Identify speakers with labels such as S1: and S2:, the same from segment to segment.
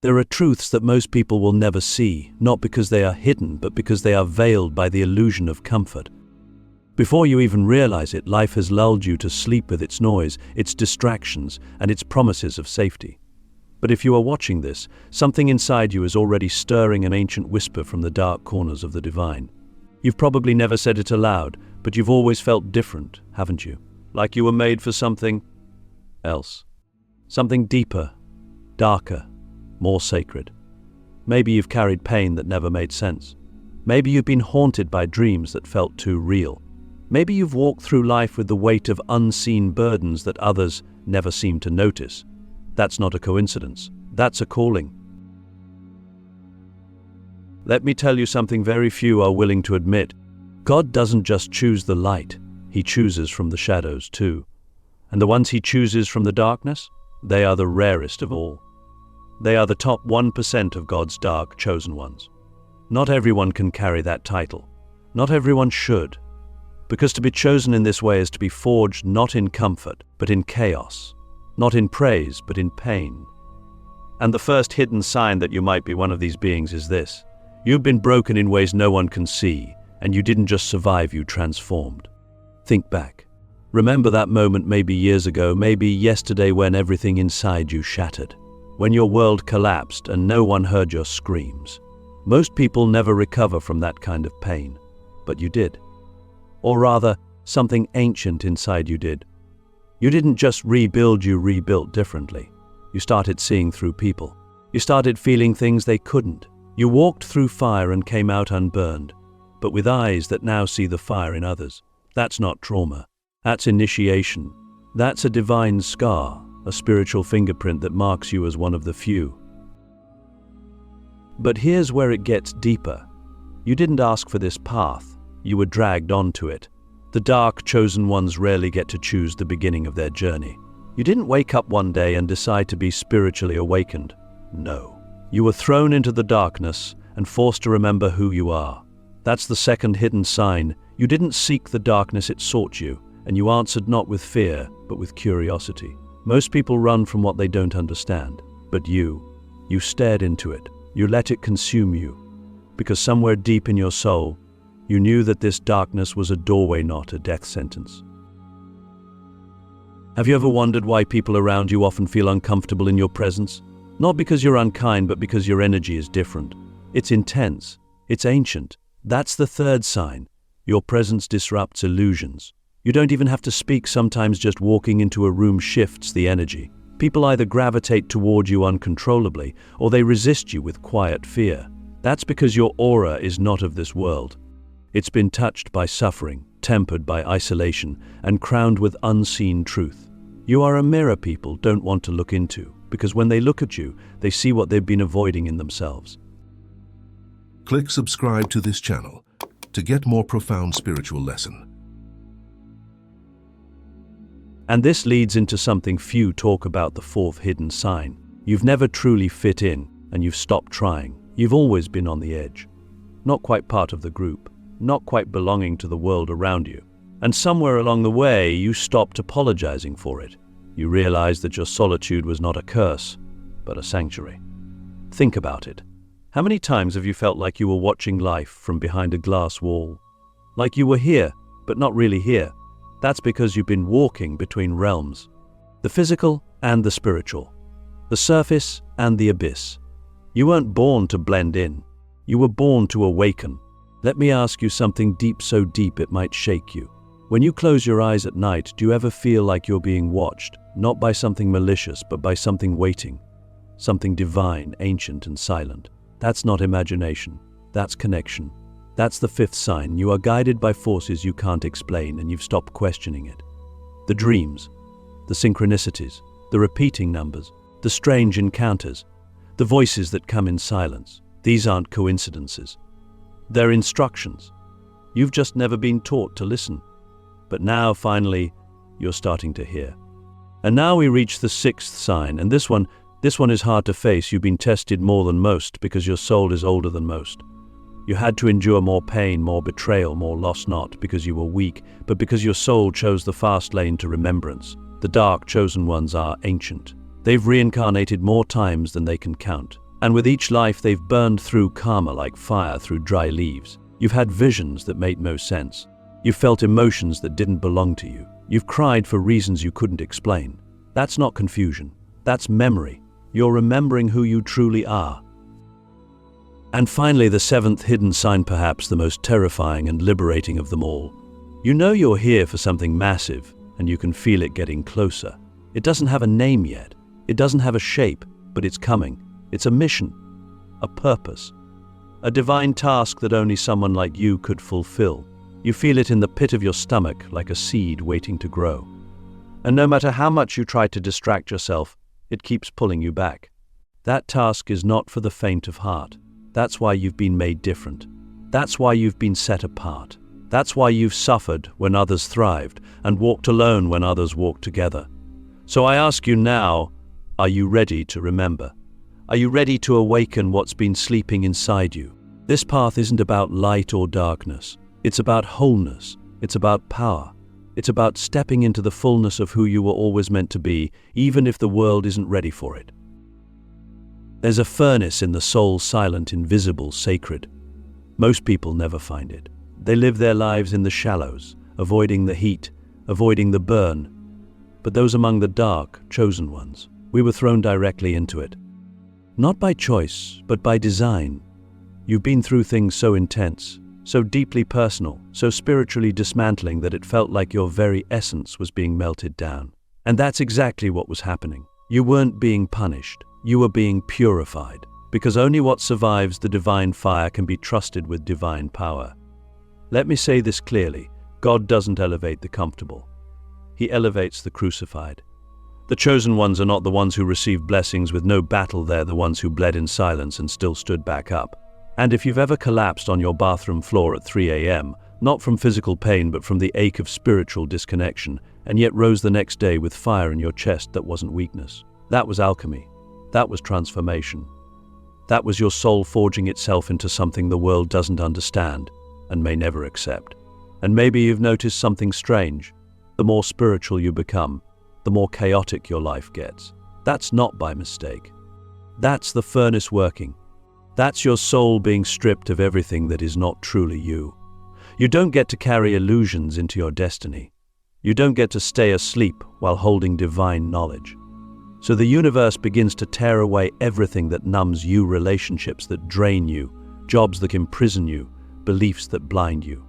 S1: There are truths that most people will never see, not because they are hidden, but because they are veiled by the illusion of comfort. Before you even realize it, life has lulled you to sleep with its noise, its distractions, and its promises of safety. But if you are watching this, something inside you is already stirring an ancient whisper from the dark corners of the divine. You've probably never said it aloud, but you've always felt different, haven't you? Like you were made for something else. Something deeper, darker, more sacred. Maybe you've carried pain that never made sense. Maybe you've been haunted by dreams that felt too real. Maybe you've walked through life with the weight of unseen burdens that others never seem to notice. That's not a coincidence. That's a calling. Let me tell you something very few are willing to admit. God doesn't just choose the light, He chooses from the shadows too. And the ones He chooses from the darkness, they are the rarest of all. They are the top 1% of God's dark chosen ones. Not everyone can carry that title. Not everyone should. Because to be chosen in this way is to be forged not in comfort, but in chaos. Not in praise, but in pain. And the first hidden sign that you might be one of these beings is this. You've been broken in ways no one can see, and you didn't just survive, you transformed. Think back. Remember that moment maybe years ago, maybe yesterday, when everything inside you shattered. When your world collapsed and no one heard your screams. Most people never recover from that kind of pain, but you did. Or rather, something ancient inside you did. You didn't just rebuild, you rebuilt differently. You started seeing through people. You started feeling things they couldn't. You walked through fire and came out unburned, but with eyes that now see the fire in others. That's not trauma. That's initiation. That's a divine scar, a spiritual fingerprint that marks you as one of the few. But here's where it gets deeper. You didn't ask for this path. You were dragged onto it. The dark chosen ones rarely get to choose the beginning of their journey. You didn't wake up one day and decide to be spiritually awakened. No. You were thrown into the darkness and forced to remember who you are. That's the second hidden sign. You didn't seek the darkness, it sought you, and you answered not with fear, but with curiosity. Most people run from what they don't understand, but you stared into it. You let it consume you, because somewhere deep in your soul, you knew that this darkness was a doorway, not a death sentence. Have you ever wondered why people around you often feel uncomfortable in your presence? Not because you're unkind, but because your energy is different. It's intense. It's ancient. That's the third sign. Your presence disrupts illusions. You don't even have to speak. Sometimes just walking into a room shifts the energy. People either gravitate toward you uncontrollably, or they resist you with quiet fear. That's because your aura is not of this world. It's been touched by suffering, tempered by isolation, and crowned with unseen truth. You are a mirror people don't want to look into, because when they look at you, they see what they've been avoiding in themselves.
S2: Click subscribe to this channel to get more profound spiritual lesson.
S1: And this leads into something few talk about, the fourth hidden sign. You've never truly fit in, and you've stopped trying. You've always been on the edge. Not quite part of the group. Not quite belonging to the world around you. And somewhere along the way, you stopped apologizing for it. You realized that your solitude was not a curse, but a sanctuary. Think about it. How many times have you felt like you were watching life from behind a glass wall? Like you were here, but not really here. That's because you've been walking between realms. The physical and the spiritual. The surface and the abyss. You weren't born to blend in. You were born to awaken. Let me ask you something deep, so deep it might shake you. When you close your eyes at night, do you ever feel like you're being watched, not by something malicious, but by something waiting? Something divine, ancient, and silent. That's not imagination. That's connection. That's the fifth sign. You are guided by forces you can't explain, and you've stopped questioning it. The dreams, the synchronicities, the repeating numbers, the strange encounters, the voices that come in silence. These aren't coincidences. They're instructions. You've just never been taught to listen. But now, finally, you're starting to hear. And now we reach the sixth sign, and this one is hard to face. You've been tested more than most because your soul is older than most. You had to endure more pain, more betrayal, more loss, not because you were weak, but because your soul chose the fast lane to remembrance. The dark chosen ones are ancient. They've reincarnated more times than they can count. And with each life, they've burned through karma like fire through dry leaves. You've had visions that made no sense. You've felt emotions that didn't belong to you. You've cried for reasons you couldn't explain. That's not confusion. That's memory. You're remembering who you truly are. And finally, the seventh hidden sign, perhaps the most terrifying and liberating of them all. You know you're here for something massive, and you can feel it getting closer. It doesn't have a name yet. It doesn't have a shape, but it's coming. It's a mission, a purpose, a divine task that only someone like you could fulfill. You feel it in the pit of your stomach like a seed waiting to grow. And no matter how much you try to distract yourself, it keeps pulling you back. That task is not for the faint of heart. That's why you've been made different. That's why you've been set apart. That's why you've suffered when others thrived and walked alone when others walked together. So I ask you now, are you ready to remember? Are you ready to awaken what's been sleeping inside you? This path isn't about light or darkness. It's about wholeness. It's about power. It's about stepping into the fullness of who you were always meant to be, even if the world isn't ready for it. There's a furnace in the soul, silent, invisible, sacred. Most people never find it. They live their lives in the shallows, avoiding the heat, avoiding the burn. But those among the dark, chosen ones, we were thrown directly into it. Not by choice, but by design. You've been through things so intense, so deeply personal, so spiritually dismantling that it felt like your very essence was being melted down. And that's exactly what was happening. You weren't being punished. You were being purified, because only what survives the divine fire can be trusted with divine power. Let me say this clearly. God doesn't elevate the comfortable. He elevates the crucified. The chosen ones are not the ones who received blessings with no battle. They're the ones who bled in silence and still stood back up. And if you've ever collapsed on your bathroom floor at 3 a.m., not from physical pain but from the ache of spiritual disconnection, and yet rose the next day with fire in your chest, that wasn't weakness. That was alchemy. That was transformation. That was your soul forging itself into something the world doesn't understand and may never accept. And maybe you've noticed something strange. The more spiritual you become, the more chaotic your life gets. That's not by mistake. That's the furnace working. That's your soul being stripped of everything that is not truly you. You don't get to carry illusions into your destiny. You don't get to stay asleep while holding divine knowledge. So the universe begins to tear away everything that numbs you, relationships that drain you, jobs that imprison you, beliefs that blind you.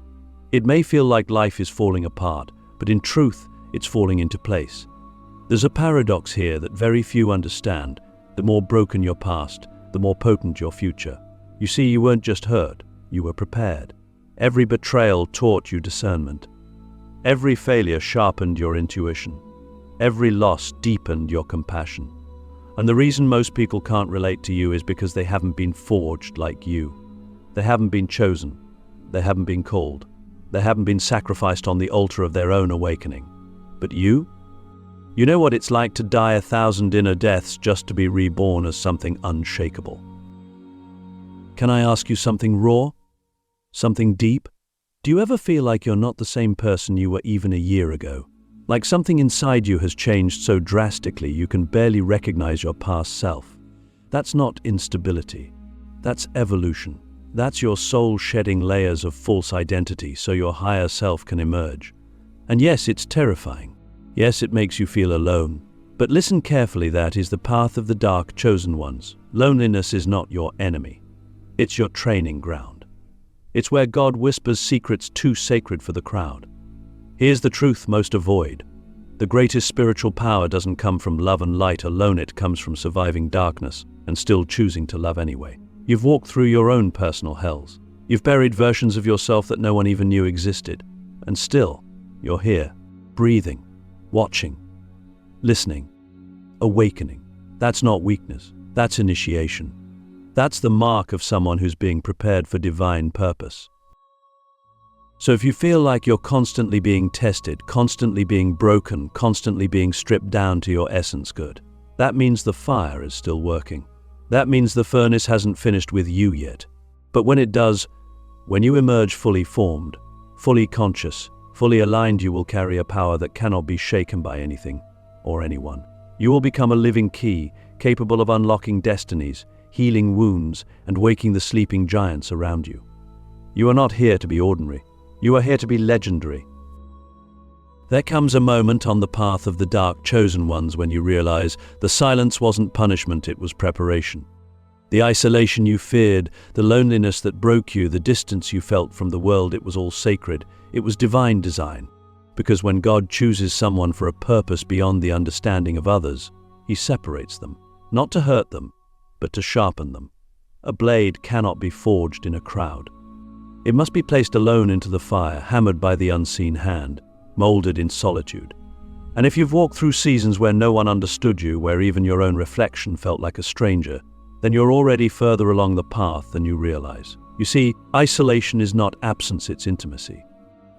S1: It may feel like life is falling apart, but in truth, it's falling into place. There's a paradox here that very few understand. The more broken your past, the more potent your future. You see, you weren't just hurt, you were prepared. Every betrayal taught you discernment. Every failure sharpened your intuition. Every loss deepened your compassion. And the reason most people can't relate to you is because they haven't been forged like you. They haven't been chosen. They haven't been called. They haven't been sacrificed on the altar of their own awakening. But you? You know what it's like to die 1,000 inner deaths just to be reborn as something unshakable. Can I ask you something raw? Something deep? Do you ever feel like you're not the same person you were even a year ago? Like something inside you has changed so drastically you can barely recognize your past self? That's not instability. That's evolution. That's your soul shedding layers of false identity so your higher self can emerge. And yes, it's terrifying. Yes, it makes you feel alone. But listen carefully, that is the path of the dark chosen ones. Loneliness is not your enemy. It's your training ground. It's where God whispers secrets too sacred for the crowd. Here's the truth most avoid. The greatest spiritual power doesn't come from love and light alone. It comes from surviving darkness and still choosing to love anyway. You've walked through your own personal hells. You've buried versions of yourself that no one even knew existed. And still, you're here, breathing, watching, listening, awakening. That's not weakness. That's initiation. That's the mark of someone who's being prepared for divine purpose. So if you feel like you're constantly being tested, constantly being broken, constantly being stripped down to your essence, good. That means the fire is still working. That means the furnace hasn't finished with you yet. But when it does, when you emerge fully formed, fully conscious, fully aligned, you will carry a power that cannot be shaken by anything or anyone. You will become a living key, capable of unlocking destinies, healing wounds, and waking the sleeping giants around you. You are not here to be ordinary. You are here to be legendary. There comes a moment on the path of the dark chosen ones when you realize the silence wasn't punishment, it was preparation. The isolation you feared, the loneliness that broke you, the distance you felt from the world, it was all sacred. It was divine design. Because when God chooses someone for a purpose beyond the understanding of others, He separates them, not to hurt them, but to sharpen them. A blade cannot be forged in a crowd. It must be placed alone into the fire, hammered by the unseen hand, molded in solitude. And if you've walked through seasons where no one understood you, where even your own reflection felt like a stranger, then you're already further along the path than you realize. You see, isolation is not absence, it's intimacy.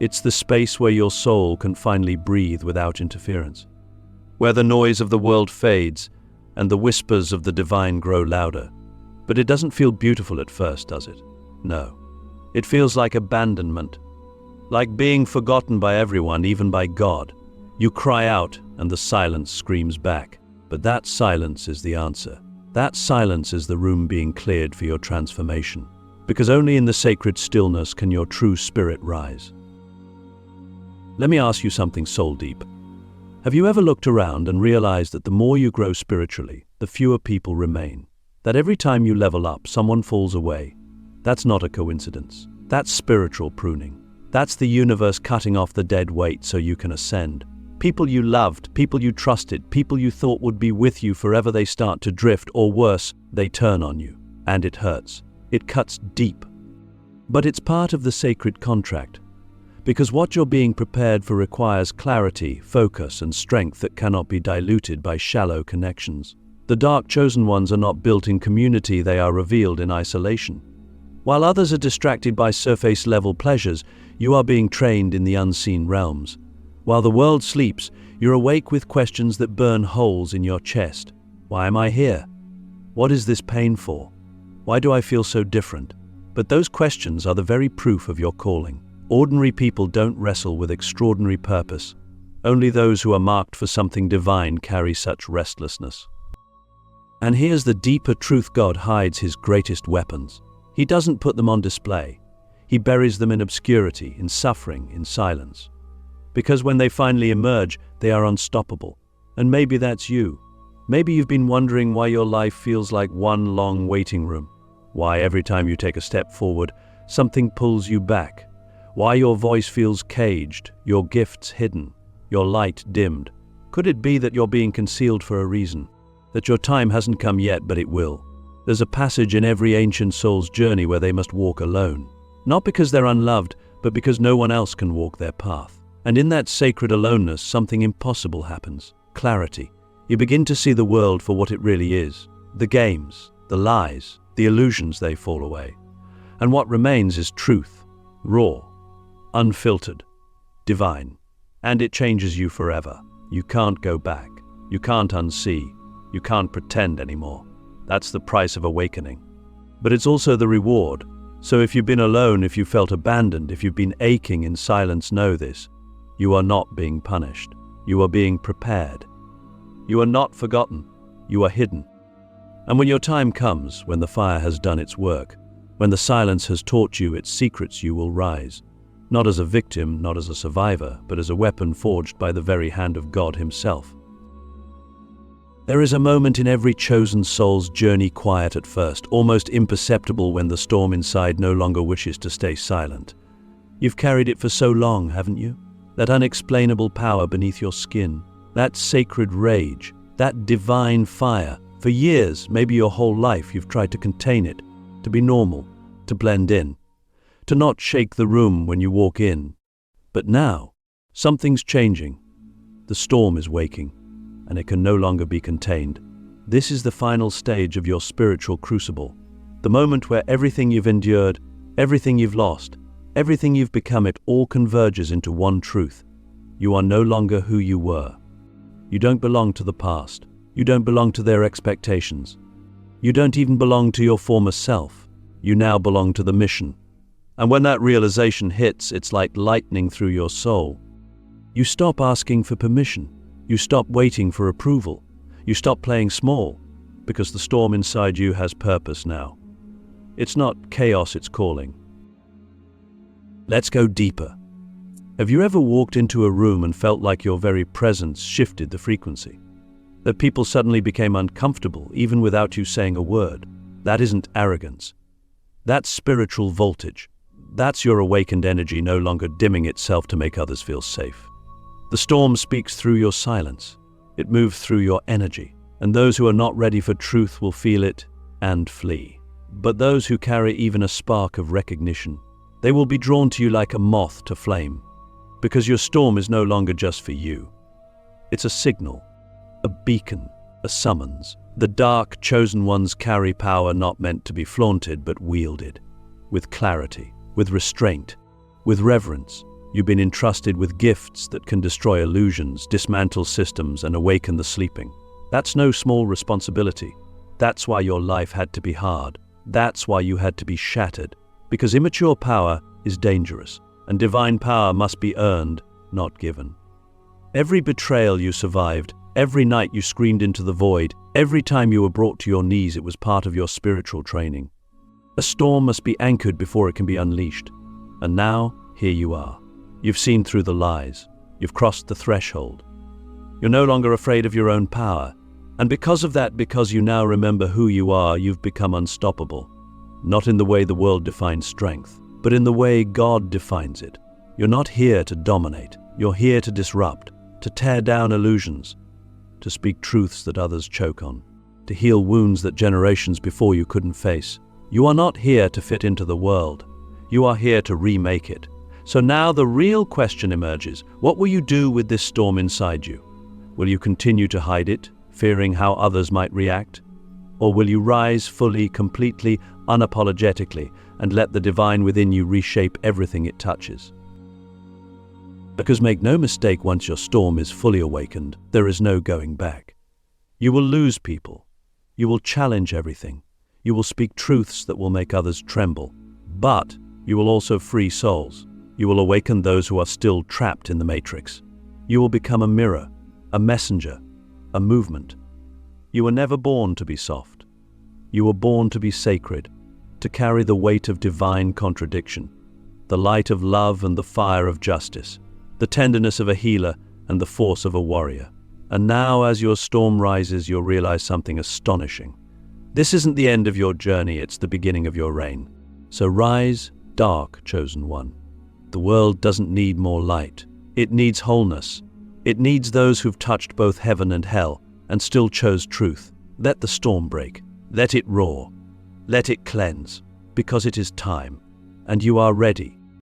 S1: It's the space where your soul can finally breathe without interference, where the noise of the world fades and the whispers of the divine grow louder. But it doesn't feel beautiful at first, does it? No. It feels like abandonment, like being forgotten by everyone, even by God. You cry out and the silence screams back. But that silence is the answer. That silence is the room being cleared for your transformation. Because only in the sacred stillness can your true spirit rise. Let me ask you something soul deep. Have you ever looked around and realized that the more you grow spiritually, the fewer people remain? That every time you level up, someone falls away? That's not a coincidence. That's spiritual pruning. That's the universe cutting off the dead weight so you can ascend. People you loved, people you trusted, people you thought would be with you forever, they start to drift, or worse, they turn on you. And it hurts. It cuts deep. But it's part of the sacred contract. Because what you're being prepared for requires clarity, focus, and strength that cannot be diluted by shallow connections. The dark chosen ones are not built in community, they are revealed in isolation. While others are distracted by surface-level pleasures, you are being trained in the unseen realms. While the world sleeps, you're awake with questions that burn holes in your chest. Why am I here? What is this pain for? Why do I feel so different? But those questions are the very proof of your calling. Ordinary people don't wrestle with extraordinary purpose. Only those who are marked for something divine carry such restlessness. And here's the deeper truth: God hides His greatest weapons. He doesn't put them on display. He buries them in obscurity, in suffering, in silence. Because when they finally emerge, they are unstoppable. And maybe that's you. Maybe you've been wondering why your life feels like one long waiting room. Why every time you take a step forward, something pulls you back. Why your voice feels caged, your gifts hidden, your light dimmed. Could it be that you're being concealed for a reason? That your time hasn't come yet, but it will? There's a passage in every ancient soul's journey where they must walk alone. Not because they're unloved, but because no one else can walk their path. And in that sacred aloneness, something impossible happens. Clarity. You begin to see the world for what it really is. The games, the lies, the illusions, they fall away. And what remains is truth. Raw, unfiltered, divine. And it changes you forever. You can't go back. You can't unsee. You can't pretend anymore. That's the price of awakening. But it's also the reward. So if you've been alone, if you felt abandoned, if you've been aching in silence, know this. You are not being punished. You are being prepared. You are not forgotten. You are hidden. And when your time comes, when the fire has done its work, when the silence has taught you its secrets, you will rise. Not as a victim, not as a survivor, but as a weapon forged by the very hand of God Himself. There is a moment in every chosen soul's journey, quiet at first, almost imperceptible, when the storm inside no longer wishes to stay silent. You've carried it for so long, haven't you? That unexplainable power beneath your skin, that sacred rage, that divine fire. For years, maybe your whole life, you've tried to contain it, to be normal, to blend in, to not shake the room when you walk in. But now, something's changing. The storm is waking, and it can no longer be contained. This is the final stage of your spiritual crucible, the moment where everything you've endured, everything you've lost, everything you've become, it all converges into one truth. You are no longer who you were. You don't belong to the past. You don't belong to their expectations. You don't even belong to your former self. You now belong to the mission. And when that realization hits, it's like lightning through your soul. You stop asking for permission. You stop waiting for approval. You stop playing small. because the storm inside you has purpose now. It's not chaos it's calling. Let's go deeper. Have you ever walked into a room and felt like your very presence shifted the frequency? That people suddenly became uncomfortable even without you saying a word? That isn't arrogance. That's spiritual voltage. That's your awakened energy no longer dimming itself to make others feel safe. The storm speaks through your silence. It moves through your energy, and those who are not ready for truth will feel it and flee. But those who carry even a spark of recognition, they will be drawn to you like a moth to flame, because your storm is no longer just for you. It's a signal, a beacon, a summons. The dark, chosen ones carry power not meant to be flaunted but wielded, with clarity, with restraint, with reverence. You've been entrusted with gifts that can destroy illusions, dismantle systems, and awaken the sleeping. That's no small responsibility. That's why your life had to be hard. That's why you had to be shattered. Because immature power is dangerous, and divine power must be earned, not given. Every betrayal you survived, every night you screamed into the void, every time you were brought to your knees, it was part of your spiritual training. A storm must be anchored before it can be unleashed. And now, here you are. You've seen through the lies. You've crossed the threshold. You're no longer afraid of your own power. And because of that, because you now remember who you are, you've become unstoppable. Not in the way the world defines strength, but in the way God defines it. You're not here to dominate. You're here to disrupt, to tear down illusions, to speak truths that others choke on, to heal wounds that generations before you couldn't face. You are not here to fit into the world. You are here to remake it. So now the real question emerges. What will you do with this storm inside you? Will you continue to hide it, fearing how others might react? Or will you rise fully, completely, unapologetically, and let the divine within you reshape everything it touches? Because make no mistake, once your storm is fully awakened, there is no going back. You will lose people. You will challenge everything. You will speak truths that will make others tremble. But you will also free souls. You will awaken those who are still trapped in the matrix. You will become a mirror, a messenger, a movement. You were never born to be soft. You were born to be sacred, to carry the weight of divine contradiction, the light of love and the fire of justice, the tenderness of a healer and the force of a warrior. And now, as your storm rises, you'll realize something astonishing. This isn't the end of your journey, it's the beginning of your reign. So rise, dark, chosen one. The world doesn't need more light. It needs wholeness. It needs those who've touched both heaven and hell and still chose truth. Let the storm break. Let it roar. Let it cleanse. Because it is time. And you are ready.